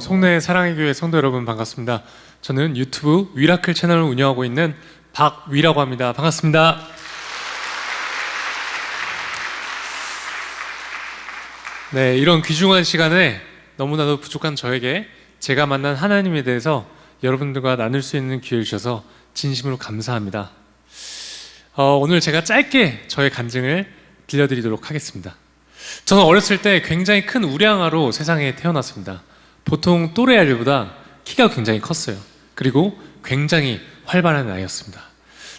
송내 사랑의 교회 성도 여러분 반갑습니다. 저는 유튜브 위라클 채널을 운영하고 있는 박위라고 합니다. 반갑습니다. 네, 이런 귀중한 시간에 너무나도 부족한 저에게 제가 만난 하나님에 대해서 여러분들과 나눌 수 있는 기회를 주셔서 진심으로 감사합니다. 오늘 제가 짧게 저의 간증을 들려드리도록 하겠습니다. 저는 어렸을 때 굉장히 큰 우량아로 세상에 태어났습니다. 보통 또래 아이들보다 키가 굉장히 컸어요. 그리고 굉장히 활발한 아이였습니다.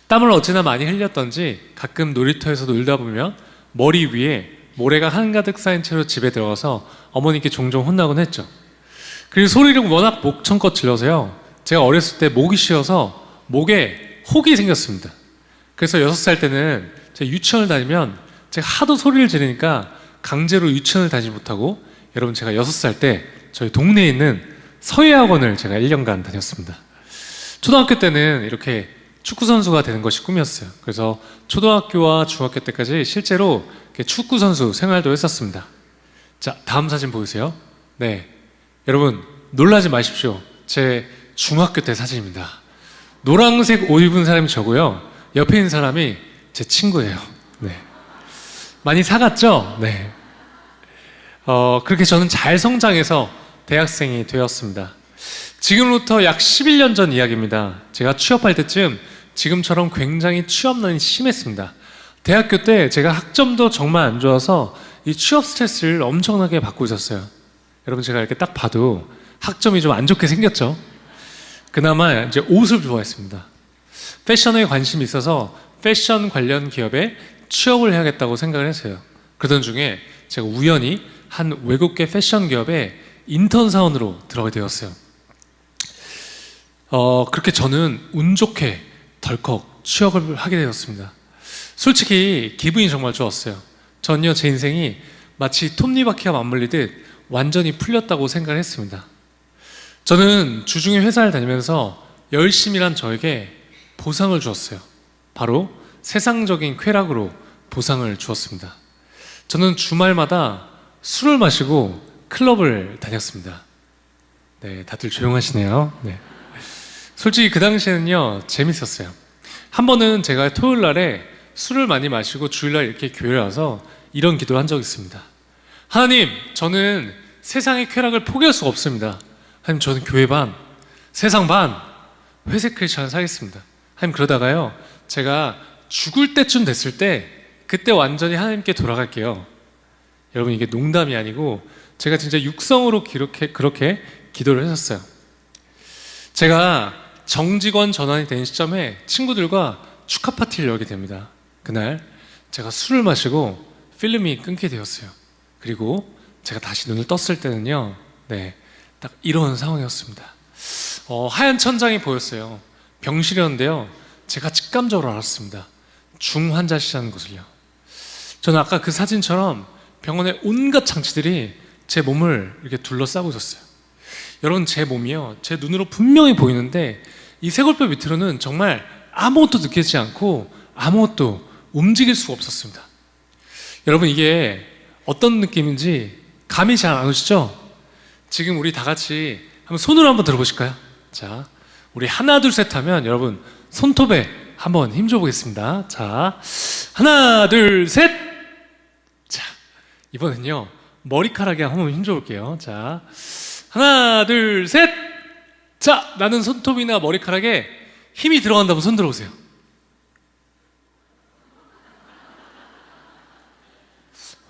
땀을 어찌나 많이 흘렸던지 가끔 놀이터에서 놀다 보면 머리 위에 모래가 한가득 쌓인 채로 집에 들어가서 어머니께 종종 혼나곤 했죠. 그리고 소리를 워낙 목청껏 질러서요, 제가 어렸을 때 목이 쉬어서 목에 혹이 생겼습니다. 그래서 6살 때는 제가 유치원을 다니면 제가 하도 소리를 지르니까 강제로 유치원을 다니지 못하고, 여러분 제가 6살 때 저희 동네에 있는 서예학원을 제가 1년간 다녔습니다. 초등학교 때는 이렇게 축구선수가 되는 것이 꿈이었어요. 그래서 초등학교와 중학교 때까지 실제로 축구선수 생활도 했었습니다. 자, 다음 사진 보이세요? 네, 여러분 놀라지 마십시오. 제 중학교 때 사진입니다. 노란색 옷 입은 사람이 저고요, 옆에 있는 사람이 제 친구예요. 네, 많이 사갔죠? 네. 그렇게 저는 잘 성장해서 대학생이 되었습니다. 지금부터 약 11년 전 이야기입니다. 제가 취업할 때쯤 지금처럼 굉장히 취업난이 심했습니다. 대학교 때 제가 학점도 정말 안 좋아서 이 취업 스트레스를 엄청나게 받고 있었어요. 여러분 제가 이렇게 딱 봐도 학점이 좀 안 좋게 생겼죠? 그나마 이제 옷을 좋아했습니다. 패션에 관심이 있어서 패션 관련 기업에 취업을 해야겠다고 생각을 했어요. 그러던 중에 제가 우연히 한 외국계 패션 기업에 인턴 사원으로 들어가게 되었어요. 그렇게 저는 운 좋게 덜컥 취업을 하게 되었습니다. 솔직히 기분이 정말 좋았어요. 전혀 제 인생이 마치 톱니바퀴와 맞물리듯 완전히 풀렸다고 생각을 했습니다. 저는 주중에 회사를 다니면서 열심히 일한 저에게 보상을 주었어요. 바로 세상적인 쾌락으로 보상을 주었습니다. 저는 주말마다 술을 마시고 클럽을 다녔습니다. 네, 다들 조용하시네요. 네. 솔직히 그 당시에는요, 재밌었어요. 한 번은 제가 토요일 날에 술을 많이 마시고 주일날 이렇게 교회에 와서 이런 기도를 한 적이 있습니다. 하나님, 저는 세상의 쾌락을 포기할 수가 없습니다. 하나님, 저는 교회 반, 세상 반, 회색 크리스찬을 살겠습니다. 하나님, 그러다가요, 제가 죽을 때쯤 됐을 때 그때 완전히 하나님께 돌아갈게요. 여러분 이게 농담이 아니고 제가 진짜 육성으로 그렇게 기도를 했었어요. 제가 정직원 전환이 된 시점에 친구들과 축하 파티를 열게 됩니다. 그날 제가 술을 마시고 필름이 끊게 되었어요. 그리고 제가 다시 눈을 떴을 때는요, 네, 딱 이런 상황이었습니다. 하얀 천장이 보였어요. 병실이었는데요, 제가 직감적으로 알았습니다. 중환자실이라는 것을요. 저는 아까 그 사진처럼 병원의 온갖 장치들이 제 몸을 이렇게 둘러싸고 있었어요. 여러분, 제 몸이요, 제 눈으로 분명히 보이는데 이 쇄골뼈 밑으로는 정말 아무것도 느껴지지 않고 아무것도 움직일 수가 없었습니다. 여러분, 이게 어떤 느낌인지 감이 잘 안 오시죠? 지금 우리 다 같이 한번 손으로 한번 들어보실까요? 자, 우리 하나 둘 셋 하면 여러분 손톱에 한번 힘줘 보겠습니다. 자, 하나 둘 셋. 자, 이번엔요 머리카락에 한번 힘줘 볼게요. 자, 하나 둘 셋. 자, 나는 손톱이나 머리카락에 힘이 들어간다면 손 들어보세요.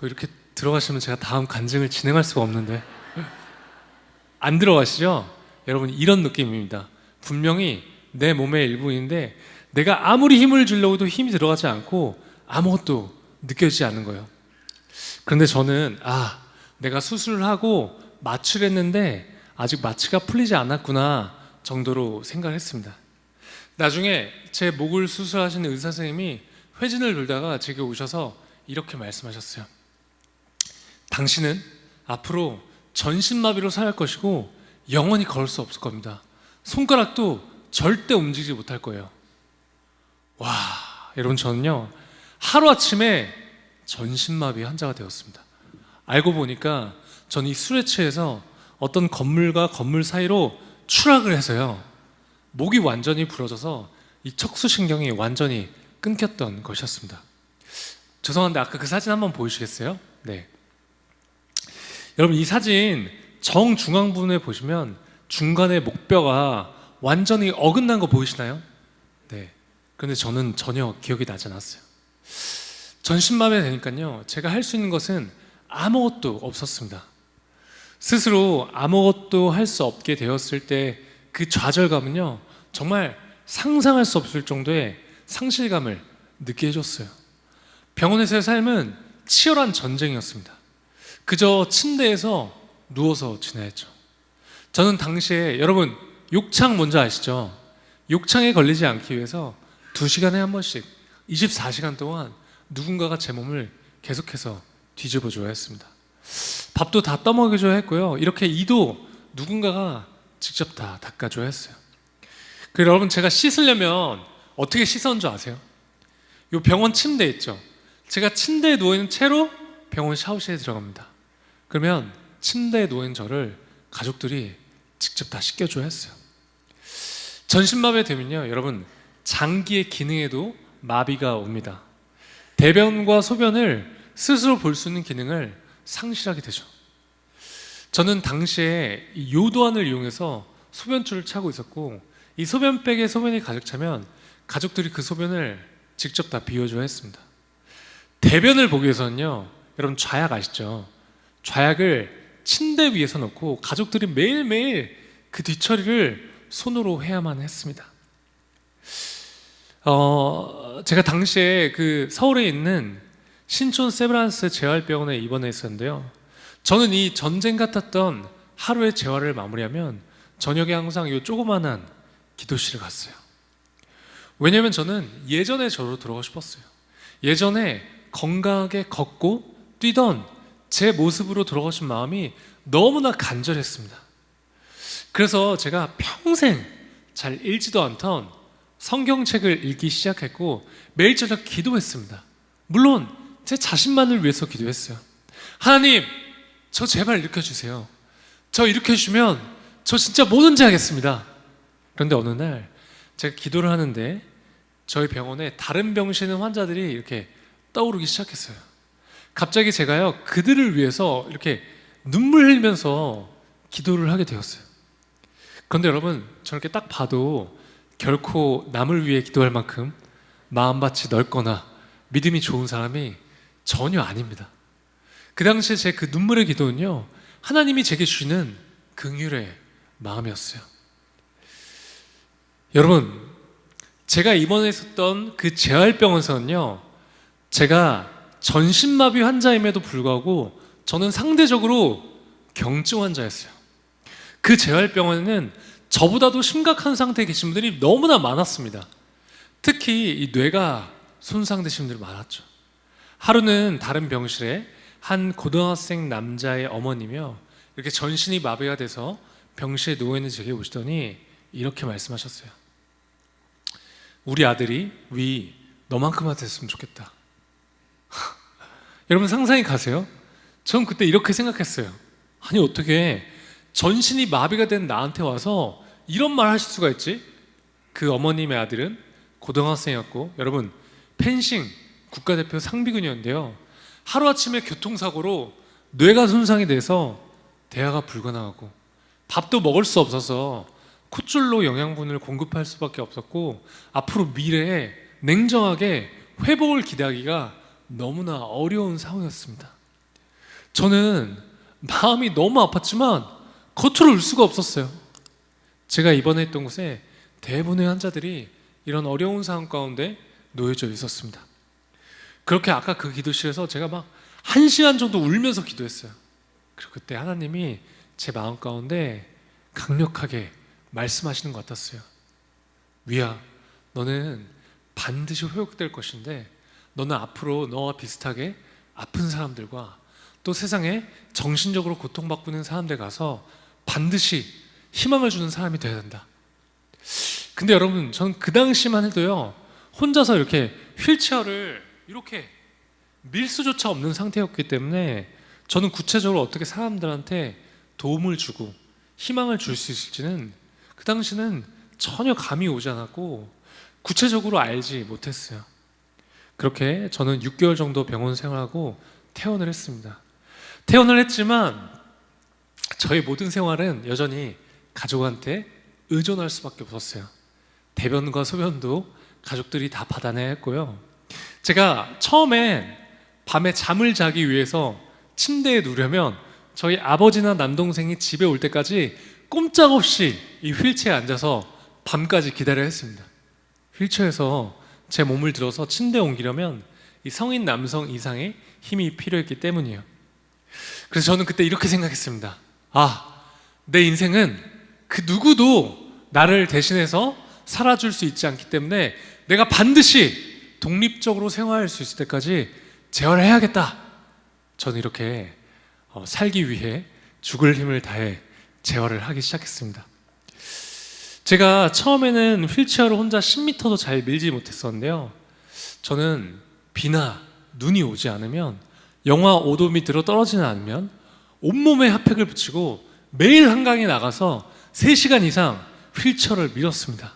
이렇게 들어가시면 제가 다음 간증을 진행할 수가 없는데, 안 들어가시죠? 여러분, 이런 느낌입니다. 분명히 내 몸의 일부인데 내가 아무리 힘을 주려고 해도 힘이 들어가지 않고 아무것도 느껴지지 않는 거예요. 그런데 저는 내가 수술을 하고 마취를 했는데 아직 마취가 풀리지 않았구나 정도로 생각을 했습니다. 나중에 제 목을 수술하시는 의사 선생님이 회진을 돌다가 제게 오셔서 이렇게 말씀하셨어요. 당신은 앞으로 전신마비로 살 것이고 영원히 걸을 수 없을 겁니다. 손가락도 절대 움직이지 못할 거예요. 와, 여러분, 저는요 하루아침에 전신마비 환자가 되었습니다. 알고 보니까 전 이 술에 취해서 어떤 건물과 건물 사이로 추락을 해서요. 목이 완전히 부러져서 이 척수신경이 완전히 끊겼던 것이었습니다. 죄송한데 아까 그 사진 한번 보여주시겠어요? 네. 여러분 이 사진 정중앙 부분에 보시면 중간에 목뼈가 완전히 어긋난 거 보이시나요? 네. 그런데 저는 전혀 기억이 나지 않았어요. 전신마비가 되니까요, 제가 할 수 있는 것은 아무것도 없었습니다. 스스로 아무것도 할 수 없게 되었을 때 그 좌절감은요, 정말 상상할 수 없을 정도의 상실감을 느끼게 해줬어요. 병원에서의 삶은 치열한 전쟁이었습니다. 그저 침대에서 누워서 지내야죠. 저는 당시에, 여러분 욕창 뭔지 아시죠? 욕창에 걸리지 않기 위해서 2시간에 한 번씩 24시간 동안 누군가가 제 몸을 계속해서 뒤집어 줘야 했습니다. 밥도 다 떠먹여줘야 했고요, 이렇게 이도 누군가가 직접 다 닦아줘야 했어요. 그리고 여러분, 제가 씻으려면 어떻게 씻었는 줄 아세요? 이 병원 침대 있죠? 제가 침대에 누워있는 채로 병원 샤워실에 들어갑니다. 그러면 침대에 누워있는 저를 가족들이 직접 다 씻겨줘야 했어요. 전신마비가 되면요, 여러분 장기의 기능에도 마비가 옵니다. 대변과 소변을 스스로 볼 수 있는 기능을 상실하게 되죠. 저는 당시에 이 요도안을 이용해서 소변줄을 차고 있었고, 이 소변백에 소변이 가득 차면 가족들이 그 소변을 직접 다 비워줘야 했습니다. 대변을 보기 위해서는요, 여러분 좌약 아시죠? 좌약을 침대 위에서 놓고 가족들이 매일매일 그 뒤처리를 손으로 해야만 했습니다. 제가 당시에 그 서울에 있는 신촌 세브란스 재활병원에 입원해 있었는데요, 저는 이 전쟁 같았던 하루의 재활을 마무리하면 저녁에 항상 이 조그만한 기도실을 갔어요. 왜냐면 저는 예전의 저로 돌아가고 싶었어요. 예전에 건강하게 걷고 뛰던 제 모습으로 돌아가고 싶은 마음이 너무나 간절했습니다. 그래서 제가 평생 잘 읽지도 않던 성경책을 읽기 시작했고, 매일 저녁 기도했습니다. 물론 제 자신만을 위해서 기도했어요. 하나님, 저 제발 일으켜주세요. 저 일으켜주시면 저 진짜 뭐든지 하겠습니다. 그런데 어느 날 제가 기도를 하는데 저희 병원에 다른 병실에 있는 환자들이 이렇게 떠오르기 시작했어요. 갑자기 제가요, 그들을 위해서 이렇게 눈물 흘리면서 기도를 하게 되었어요. 그런데 여러분, 저렇게 딱 봐도 결코 남을 위해 기도할 만큼 마음밭이 넓거나 믿음이 좋은 사람이 전혀 아닙니다. 그 당시에 제 그 눈물의 기도는요, 하나님이 제게 주시는 긍휼의 마음이었어요. 여러분, 제가 입원했었던 그 재활병원에서는요, 제가 전신마비 환자임에도 불구하고 저는 상대적으로 경증 환자였어요. 그 재활병원에는 저보다도 심각한 상태에 계신 분들이 너무나 많았습니다. 특히 이 뇌가 손상되신 분들이 많았죠. 하루는 다른 병실에 한 고등학생 남자의 어머니며 이렇게 전신이 마비가 돼서 병실에 누워있는 제게 오시더니 이렇게 말씀하셨어요. 우리 아들이 위 너만큼만 됐으면 좋겠다. 여러분 상상이 가세요? 전 그때 이렇게 생각했어요. 아니 어떻게 전신이 마비가 된 나한테 와서 이런 말 하실 수가 있지? 그 어머님의 아들은 고등학생이었고, 여러분 펜싱 국가대표 상비군이었는데요, 하루아침에 교통사고로 뇌가 손상이 돼서 대화가 불가능하고 밥도 먹을 수 없어서 콧줄로 영양분을 공급할 수밖에 없었고, 앞으로 미래에 냉정하게 회복을 기대하기가 너무나 어려운 상황이었습니다. 저는 마음이 너무 아팠지만 겉으로 울 수가 없었어요. 제가 입원했던 곳에 대부분의 환자들이 이런 어려운 상황 가운데 놓여져 있었습니다. 그렇게 아까 그 기도실에서 제가 막 1시간 정도 울면서 기도했어요. 그리고 그때 하나님이 제 마음 가운데 강력하게 말씀하시는 것 같았어요. 위야, 너는 반드시 회복될 것인데 너는 앞으로 너와 비슷하게 아픈 사람들과 또 세상에 정신적으로 고통받고 있는 사람들 가서 반드시 희망을 주는 사람이 되어야 된다. 근데 여러분, 저는 그 당시만 해도요, 혼자서 이렇게 휠체어를 이렇게 밀 수조차 없는 상태였기 때문에 저는 구체적으로 어떻게 사람들한테 도움을 주고 희망을 줄 수 있을지는 그 당시는 전혀 감이 오지 않았고 구체적으로 알지 못했어요. 그렇게 저는 6개월 정도 병원 생활하고 퇴원을 했습니다. 퇴원을 했지만 저의 모든 생활은 여전히 가족한테 의존할 수밖에 없었어요. 대변과 소변도 가족들이 다 받아내야 했고요. 제가 처음엔 밤에 잠을 자기 위해서 침대에 누우려면 저희 아버지나 남동생이 집에 올 때까지 꼼짝없이 이 휠체어에 앉아서 밤까지 기다려야 했습니다. 휠체어에서 제 몸을 들어서 침대에 옮기려면 이 성인 남성 이상의 힘이 필요했기 때문이에요. 그래서 저는 그때 이렇게 생각했습니다. 내 인생은 그 누구도 나를 대신해서 살아줄 수 있지 않기 때문에 내가 반드시 독립적으로 생활할 수 있을 때까지 재활을 해야겠다. 저는 이렇게 살기 위해 죽을 힘을 다해 재활을 하기 시작했습니다. 제가 처음에는 휠체어를 혼자 10m도 잘 밀지 못했었는데요. 저는 비나 눈이 오지 않으면, 영하 5도 밑으로 떨어지지 않으면 온몸에 핫팩을 붙이고 매일 한강에 나가서 3시간 이상 휠체어를 밀었습니다.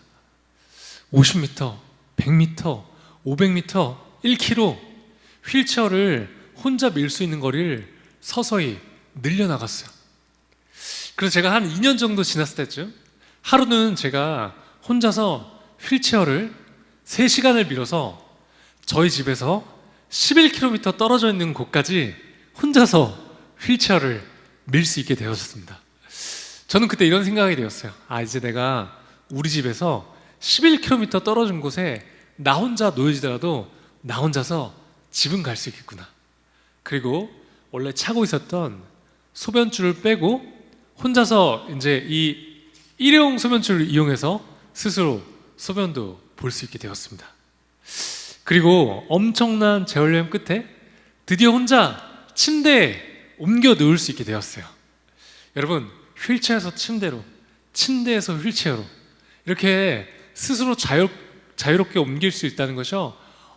50m, 100m, 500m, 1km 휠체어를 혼자 밀 수 있는 거리를 서서히 늘려나갔어요. 그래서 제가 한 2년 정도 지났을 때쯤 하루는 제가 혼자서 휠체어를 3시간을 밀어서 저희 집에서 11km 떨어져 있는 곳까지 혼자서 휠체어를 밀 수 있게 되었습니다. 저는 그때 이런 생각이 되었어요. 이제 내가 우리 집에서 11km 떨어진 곳에 나 혼자 놓여지더라도 나 혼자서 집은 갈 수 있겠구나. 그리고 원래 차고 있었던 소변줄을 빼고 혼자서 이제 이 일회용 소변줄을 이용해서 스스로 소변도 볼 수 있게 되었습니다. 그리고 엄청난 재활여행 끝에 드디어 혼자 침대에 옮겨 누울 수 있게 되었어요. 여러분, 휠체어에서 침대로, 침대에서 휠체어로 이렇게 스스로 자유롭게 옮길 수 있다는 것이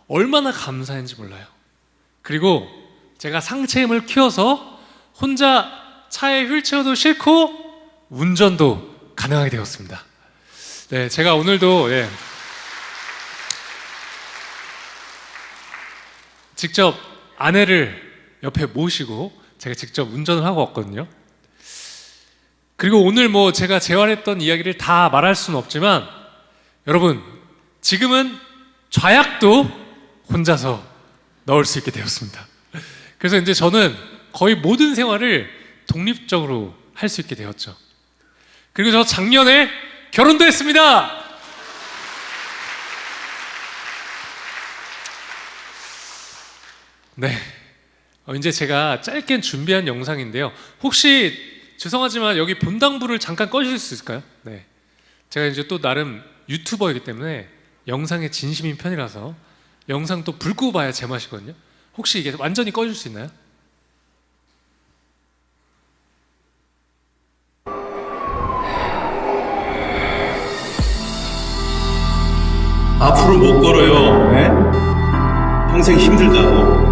얼마나 감사한지 몰라요. 그리고 제가 상체 힘을 키워서 혼자 차에 휠체어도 싣고 운전도 가능하게 되었습니다. 네, 제가 오늘도 직접 아내를 옆에 모시고 제가 직접 운전을 하고 왔거든요. 그리고 오늘 제가 재활했던 이야기를 다 말할 수는 없지만 여러분, 지금은 좌약도 혼자서 넣을 수 있게 되었습니다. 그래서 이제 저는 거의 모든 생활을 독립적으로 할 수 있게 되었죠. 그리고 저 작년에 결혼도 했습니다. 네, 이제 제가 짧게 준비한 영상인데요. 혹시 죄송하지만 여기 본당불을 잠깐 꺼주실 수 있을까요? 네, 제가 이제 또 나름 유튜버이기 때문에 영상에 진심인 편이라서 영상 또 불 끄고 봐야 제맛이거든요. 혹시 이게 완전히 꺼줄 수 있나요? 앞으로 못 걸어요. 네? 평생 힘들다고.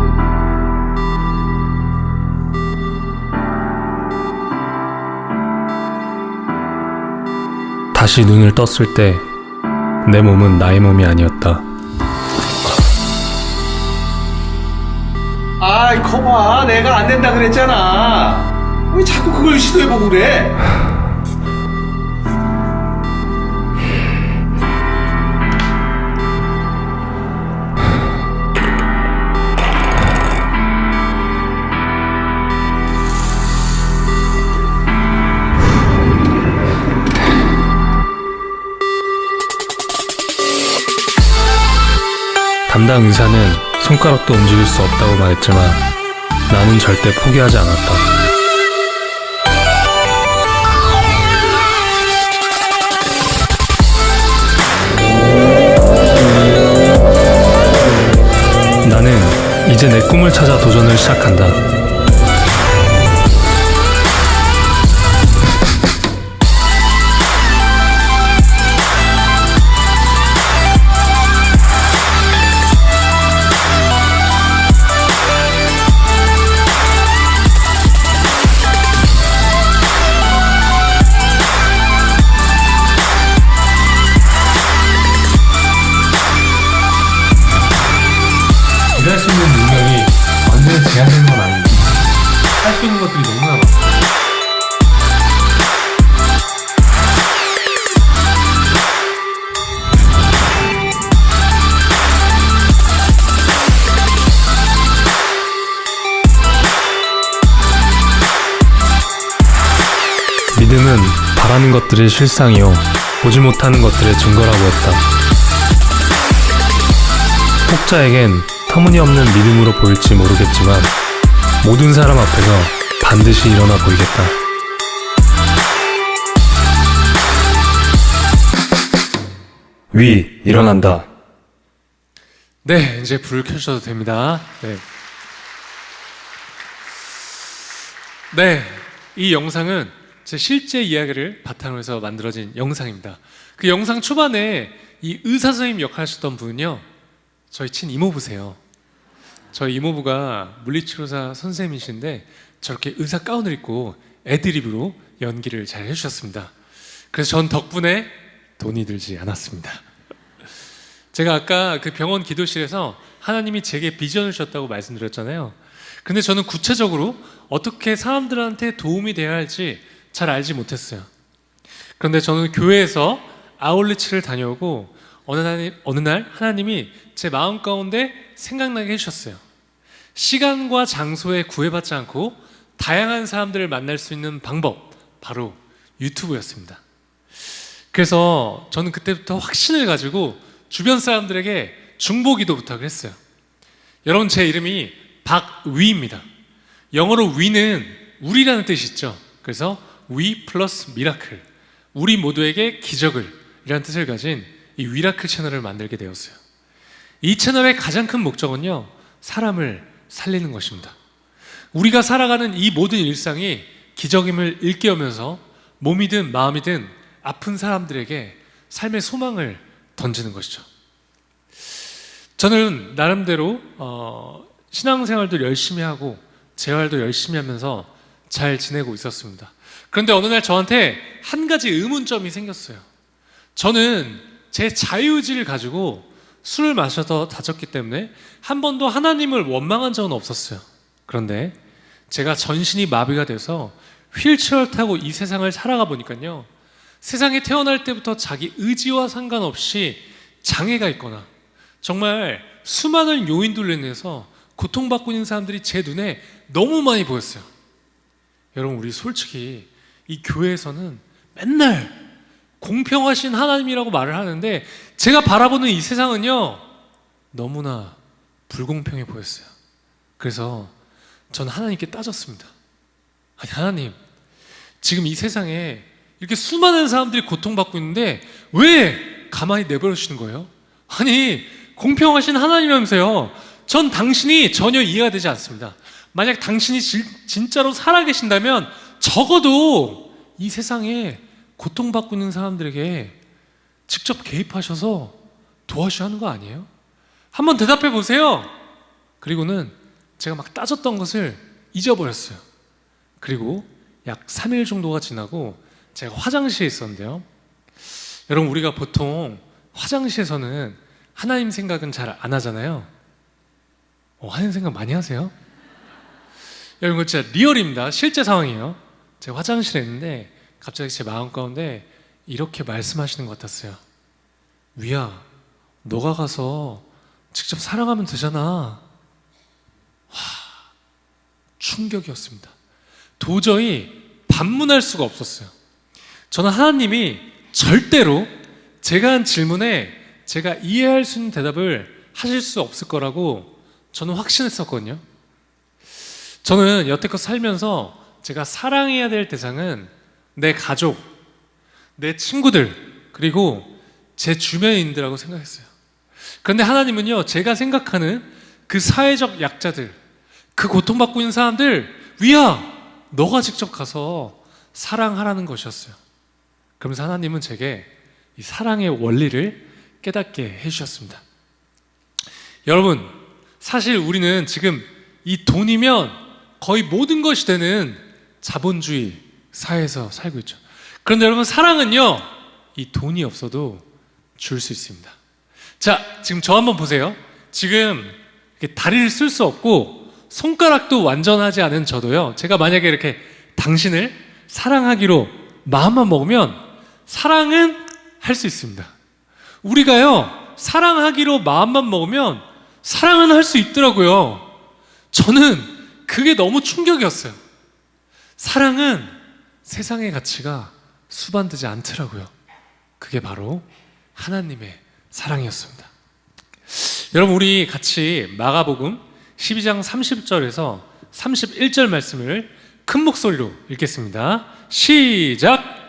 다시 눈을 떴을 때 내 몸은 나의 몸이 아니었다. 아이, 거봐. 내가 안 된다 그랬잖아. 왜 자꾸 그걸 시도해보고 그래? 담당 의사는 손가락도 움직일 수 없다고 말했지만 나는 절대 포기하지 않았다. 나는 이제 내 꿈을 찾아 도전을 시작한다. 바라는 것들의 실상이요 보지 못하는 것들의 증거라고 했다. 혹자에겐 터무니없는 믿음으로 보일지 모르겠지만 모든 사람 앞에서 반드시 일어나 보이겠다. 위, 일어난다. 네, 이제 불을 켜주셔도 됩니다. 네. 네, 이 영상은 제 실제 이야기를 바탕으로 해서 만들어진 영상입니다. 그 영상 초반에 이 의사 선생님 역할 하셨던 분은요, 저희 친이모부세요. 저희 이모부가 물리치료사 선생님이신데 저렇게 의사 가운을 입고 애드립으로 연기를 잘 해주셨습니다. 그래서 전 덕분에 돈이 들지 않았습니다. 제가 아까 그 병원 기도실에서 하나님이 제게 비전을 주셨다고 말씀드렸잖아요. 근데 저는 구체적으로 어떻게 사람들한테 도움이 돼야 할지 잘 알지 못했어요. 그런데 저는 교회에서 아울리치를 다녀오고 어느 날 하나님이 제 마음 가운데 생각나게 해주셨어요. 시간과 장소에 구애받지 않고 다양한 사람들을 만날 수 있는 방법, 바로 유튜브였습니다. 그래서 저는 그때부터 확신을 가지고 주변 사람들에게 중보기도 부탁을 했어요. 여러분, 제 이름이 박위입니다. 영어로 위는 우리라는 뜻이 있죠. 그래서 위 플러스 미라클, 우리 모두에게 기적을 이라는 뜻을 가진 이 위라클 채널을 만들게 되었어요. 이 채널의 가장 큰 목적은요, 사람을 살리는 것입니다. 우리가 살아가는 이 모든 일상이 기적임을 일깨우면서 몸이든 마음이든 아픈 사람들에게 삶의 소망을 던지는 것이죠. 저는 나름대로 신앙생활도 열심히 하고 재활도 열심히 하면서 잘 지내고 있었습니다. 그런데 어느 날 저한테 한 가지 의문점이 생겼어요. 저는 제 자유의지를 가지고 술을 마셔서 다쳤기 때문에 한 번도 하나님을 원망한 적은 없었어요. 그런데 제가 전신이 마비가 돼서 휠체어를 타고 이 세상을 살아가 보니까요, 세상에 태어날 때부터 자기 의지와 상관없이 장애가 있거나 정말 수많은 요인들로 인해서 고통받고 있는 사람들이 제 눈에 너무 많이 보였어요. 여러분, 우리 솔직히 이 교회에서는 맨날 공평하신 하나님이라고 말을 하는데 제가 바라보는 이 세상은요, 너무나 불공평해 보였어요. 그래서 전 하나님께 따졌습니다. 아니, 하나님, 지금 이 세상에 이렇게 수많은 사람들이 고통받고 있는데 왜 가만히 내버려 두시는 거예요? 아니, 공평하신 하나님이라면서요. 전 당신이 전혀 이해가 되지 않습니다. 만약 당신이 진짜로 살아계신다면 적어도 이 세상에 고통받고 있는 사람들에게 직접 개입하셔서 도와주셔야 하는 거 아니에요? 한번 대답해 보세요. 그리고는 제가 막 따졌던 것을 잊어버렸어요. 그리고 약 3일 정도가 지나고 제가 화장실에 있었는데요, 여러분, 우리가 보통 화장실에서는 하나님 생각은 잘 안 하잖아요. 하나님 생각 많이 하세요? 여러분, 이거 진짜 리얼입니다. 실제 상황이에요. 제가 화장실에 있는데 갑자기 제 마음 가운데 이렇게 말씀하시는 것 같았어요. 위야, 너가 가서 직접 사랑하면 되잖아. 와, 충격이었습니다. 도저히 반문할 수가 없었어요. 저는 하나님이 절대로 제가 한 질문에 제가 이해할 수 있는 대답을 하실 수 없을 거라고 저는 확신했었거든요. 저는 여태껏 살면서 제가 사랑해야 될 대상은 내 가족, 내 친구들, 그리고 제 주변인들이라고 생각했어요. 그런데 하나님은요, 제가 생각하는 그 사회적 약자들, 그 고통받고 있는 사람들, 위야, 너가 직접 가서 사랑하라는 것이었어요. 그러면서 하나님은 제게 이 사랑의 원리를 깨닫게 해주셨습니다. 여러분, 사실 우리는 지금 이 돈이면 거의 모든 것이 되는 자본주의 사회에서 살고 있죠. 그런데 여러분, 사랑은요, 이 돈이 없어도 줄 수 있습니다. 자, 지금 저 한번 보세요. 지금 이렇게 다리를 쓸 수 없고 손가락도 완전하지 않은 저도요, 제가 만약에 이렇게 당신을 사랑하기로 마음만 먹으면 사랑은 할 수 있습니다. 우리가요, 사랑하기로 마음만 먹으면 사랑은 할 수 있더라고요. 저는 그게 너무 충격이었어요. 사랑은 세상의 가치가 수반되지 않더라고요. 그게 바로 하나님의 사랑이었습니다. 여러분, 우리 같이 마가복음 12장 30절에서 31절 말씀을 큰 목소리로 읽겠습니다. 시작!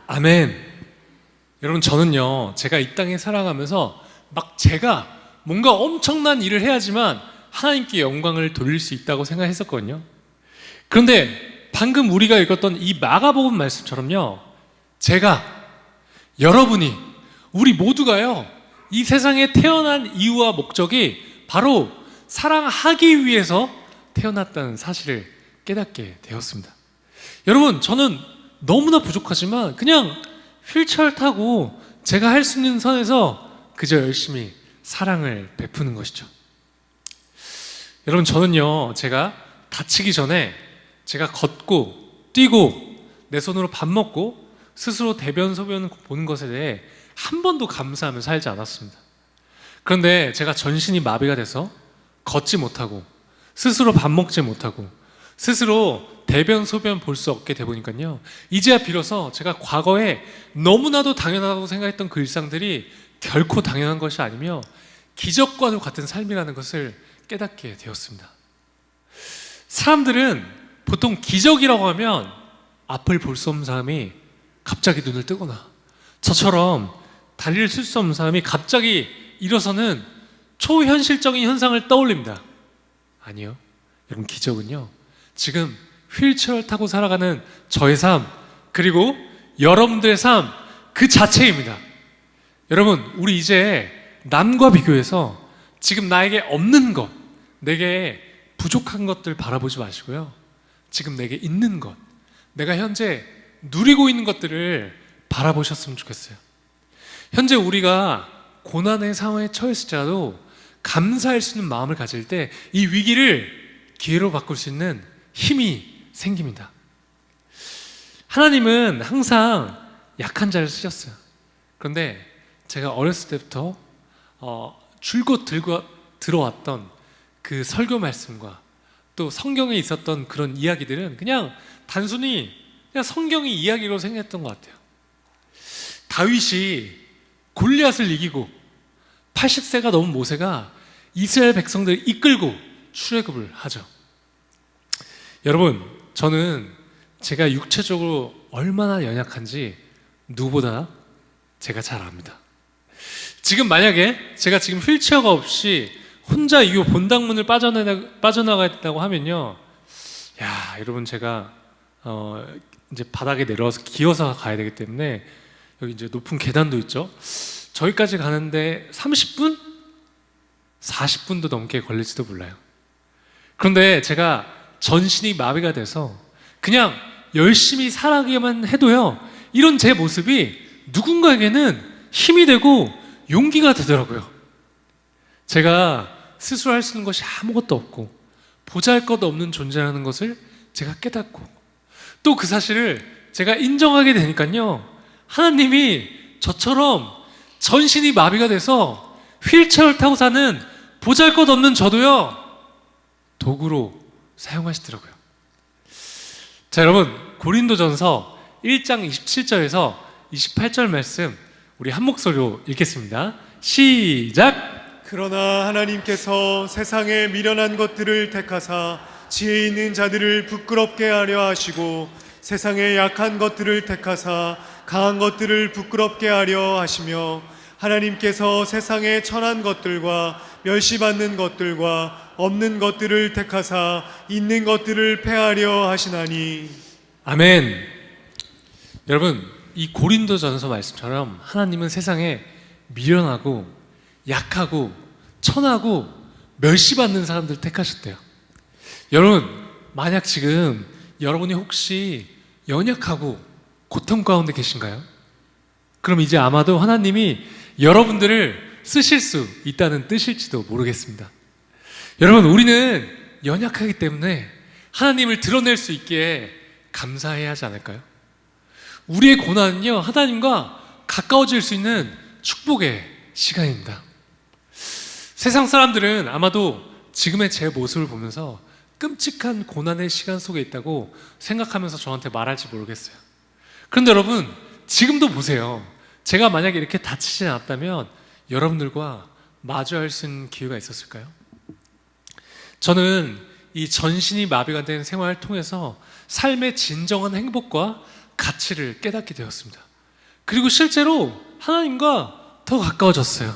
아멘. 여러분, 저는요, 제가 이 땅에 살아가면서 막 제가 뭔가 엄청난 일을 해야지만 하나님께 영광을 돌릴 수 있다고 생각했었거든요. 그런데 방금 우리가 읽었던 이 마가복음 말씀처럼요, 제가, 여러분이, 우리 모두가요, 이 세상에 태어난 이유와 목적이 바로 사랑하기 위해서 태어났다는 사실을 깨닫게 되었습니다. 여러분, 저는 너무나 부족하지만 그냥 휠체어를 타고 제가 할 수 있는 선에서 그저 열심히 사랑을 베푸는 것이죠. 여러분, 저는요, 제가 다치기 전에 제가 걷고 뛰고 내 손으로 밥 먹고 스스로 대변 소변 보는 것에 대해 한 번도 감사하며 살지 않았습니다. 그런데 제가 전신이 마비가 돼서 걷지 못하고 스스로 밥 먹지 못하고 스스로 대변 소변 볼 수 없게 돼 보니까요, 이제야 비로소 제가 과거에 너무나도 당연하다고 생각했던 그 일상들이 결코 당연한 것이 아니며 기적과도 같은 삶이라는 것을 깨닫게 되었습니다. 사람들은 보통 기적이라고 하면 앞을 볼 수 없는 사람이 갑자기 눈을 뜨거나 저처럼 다리를 쓸 수 없는 사람이 갑자기 일어서는 초현실적인 현상을 떠올립니다. 아니요, 여러분, 기적은요, 지금 휠체어를 타고 살아가는 저의 삶, 그리고 여러분들의 삶 그 자체입니다. 여러분, 우리 이제 남과 비교해서 지금 나에게 없는 것, 내게 부족한 것들 바라보지 마시고요, 지금 내게 있는 것, 내가 현재 누리고 있는 것들을 바라보셨으면 좋겠어요. 현재 우리가 고난의 상황에 처했을지라도 감사할 수 있는 마음을 가질 때 이 위기를 기회로 바꿀 수 있는 힘이 생깁니다. 하나님은 항상 약한 자를 쓰셨어요. 그런데 제가 어렸을 때부터 줄곧 들고 들어왔던 그 설교 말씀과 또 성경에 있었던 그런 이야기들은 그냥 단순히 그냥 성경의 이야기로 생각했던 것 같아요. 다윗이 골리앗을 이기고 80세가 넘은 모세가 이스라엘 백성들을 이끌고 출애굽을 하죠. 여러분, 저는 제가 육체적으로 얼마나 연약한지 누구보다 제가 잘 압니다. 지금 만약에 제가 지금 휠체어가 없이 혼자 이 본당문을 빠져나가야 된다고 하면요, 야, 여러분, 제가 이제 바닥에 내려와서 기어서 가야 되기 때문에 여기 이제 높은 계단도 있죠. 저기까지 가는데 30분? 40분도 넘게 걸릴지도 몰라요. 그런데 제가 전신이 마비가 돼서 그냥 열심히 살아가기만 해도요, 이런 제 모습이 누군가에게는 힘이 되고 용기가 되더라고요. 제가 스스로 할 수 있는 것이 아무것도 없고 보잘것없는 존재라는 것을 제가 깨닫고 또 그 사실을 제가 인정하게 되니까요, 하나님이 저처럼 전신이 마비가 돼서 휠체어를 타고 사는 보잘것없는 저도요, 도구로 사용하시더라고요. 자, 여러분, 고린도전서 1장 27절에서 28절 말씀 우리 한 목소리로 읽겠습니다. 시작! 그러나 하나님께서 세상에 미련한 것들을 택하사 지혜 있는 자들을 부끄럽게 하려 하시고 세상에 약한 것들을 택하사 강한 것들을 부끄럽게 하려 하시며 하나님께서 세상에 천한 것들과 멸시받는 것들과 없는 것들을 택하사 있는 것들을 패하려 하시나니. 아멘. 여러분, 이 고린도전서 말씀처럼 하나님은 세상에 미련하고 약하고 천하고 멸시받는 사람들을 택하셨대요. 여러분, 만약 지금 여러분이 혹시 연약하고 고통 가운데 계신가요? 그럼 이제 아마도 하나님이 여러분들을 쓰실 수 있다는 뜻일지도 모르겠습니다. 여러분, 우리는 연약하기 때문에 하나님을 드러낼 수 있기에 감사해야 하지 않을까요? 우리의 고난은요, 하나님과 가까워질 수 있는 축복의 시간입니다. 세상 사람들은 아마도 지금의 제 모습을 보면서 끔찍한 고난의 시간 속에 있다고 생각하면서 저한테 말할지 모르겠어요. 그런데 여러분, 지금도 보세요. 제가 만약에 이렇게 다치지 않았다면 여러분들과 마주할 수 있는 기회가 있었을까요? 저는 이 전신이 마비가 된 생활을 통해서 삶의 진정한 행복과 가치를 깨닫게 되었습니다. 그리고 실제로 하나님과 더 가까워졌어요.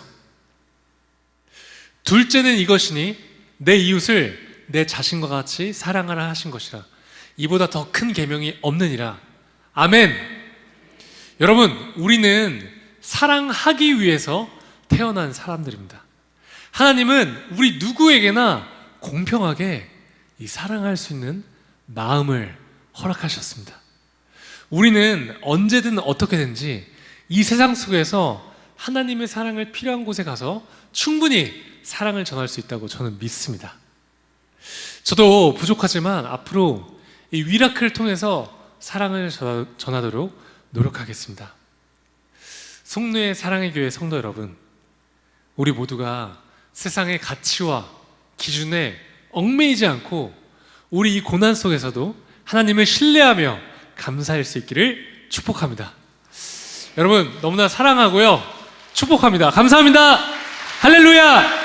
둘째는 이것이니 내 이웃을 내 자신과 같이 사랑하라 하신 것이라. 이보다 더 큰 계명이 없느니라. 아멘. 여러분, 우리는 사랑하기 위해서 태어난 사람들입니다. 하나님은 우리 누구에게나 공평하게 이 사랑할 수 있는 마음을 허락하셨습니다. 우리는 언제든 어떻게든지 이 세상 속에서 하나님의 사랑을 필요한 곳에 가서 충분히 사랑을 전할 수 있다고 저는 믿습니다. 저도 부족하지만 앞으로 이 위라클을 통해서 사랑을 전하도록 노력하겠습니다. 송루의 사랑의 교회 성도 여러분, 우리 모두가 세상의 가치와 기준에 얽매이지 않고 우리 이 고난 속에서도 하나님을 신뢰하며 감사할 수 있기를 축복합니다. 여러분, 너무나 사랑하고요, 축복합니다. 감사합니다. 할렐루야.